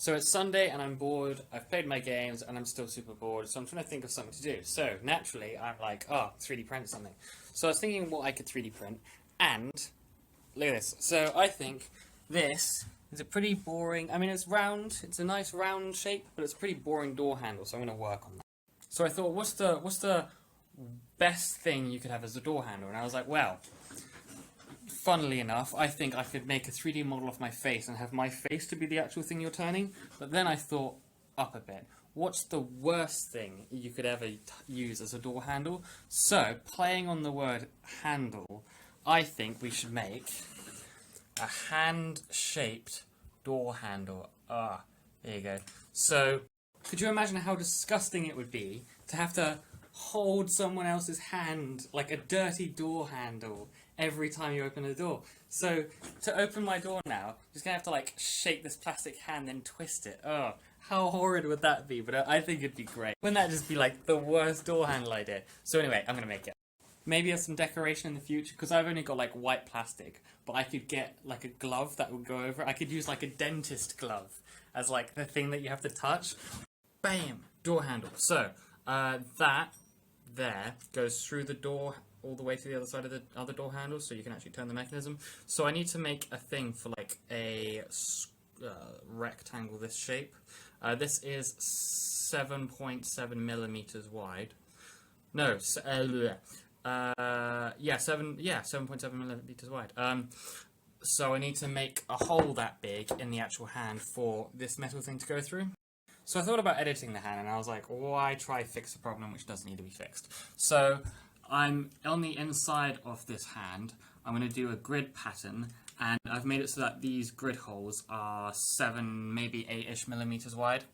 So it's Sunday and I'm bored, I've played my games and I'm still super bored, so I'm trying to think of something to do. So naturally I'm like, 3D print something. So I was thinking what I could 3D print, and look at this. So I think this is a pretty boring, I mean it's round, it's a nice round shape, but it's a pretty boring door handle, so I'm going to work on that. So I thought, what's the best thing you could have as a door handle? And I was like, well, funnily enough, I think I could make a 3D model of my face and have my face to be the actual thing you're turning. But then I thought up a bit. What's the worst thing you could ever use as a door handle? So, playing on the word handle, I think we should make a hand-shaped door handle. There you go. So, could you imagine how disgusting it would be to have to hold someone else's hand like a dirty door handle every time you open a door? So to open my door now, I'm just gonna have to like shake this plastic hand and twist it. Oh, how horrid would that be? But I think it'd be great. Wouldn't that just be like the worst door handle idea? So anyway, I'm gonna make it. Maybe have some decoration in the future, because I've only got like white plastic, but I could get like a glove that would go over it. I could use like a dentist glove as like the thing that you have to touch. Bam! Door handle. So that there goes through the door all the way to the other side of the other door handle, so you can actually turn the mechanism. So I need to make a thing for like a rectangle this shape. This is 7.7 millimeters wide. No, 7.7 millimeters wide. So I need to make a hole that big in the actual hand for this metal thing to go through. So I thought about editing the hand, and I was like, why try fix a problem which doesn't need to be fixed? So I'm on the inside of this hand, I'm going to do a grid pattern, and I've made it so that these grid holes are 7, maybe 8-ish millimeters wide.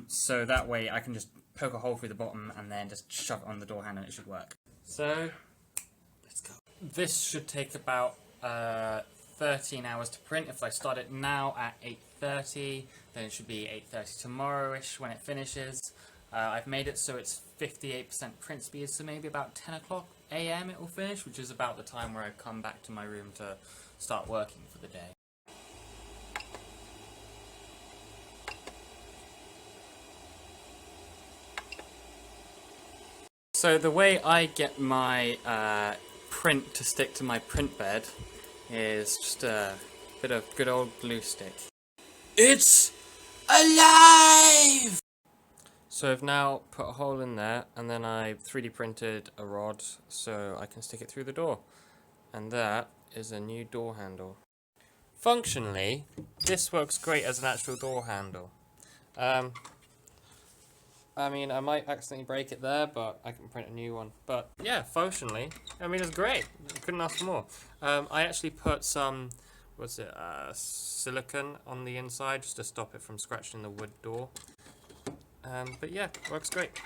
So that way I can just poke a hole through the bottom and then just shove it on the door handle and it should work. So, let's go. This should take about 13 hours to print. If I start it now at 8:30, then it should be 8:30 tomorrow-ish when it finishes. I've made it so it's 58% print speed, so maybe about 10 o'clock AM it will finish, which is about the time where I come back to my room to start working for the day. So the way I get my print to stick to my print bed is just a bit of good old glue stick. It's alive! So I've now put a hole in there, and then I 3D printed a rod so I can stick it through the door. And that is a new door handle. Functionally, this works great as an actual door handle. I mean, I might accidentally break it there, but I can print a new one. But yeah, functionally, I mean, it's great. Couldn't ask for more. I actually put some, silicone on the inside just to stop it from scratching the wood door. But yeah, works great.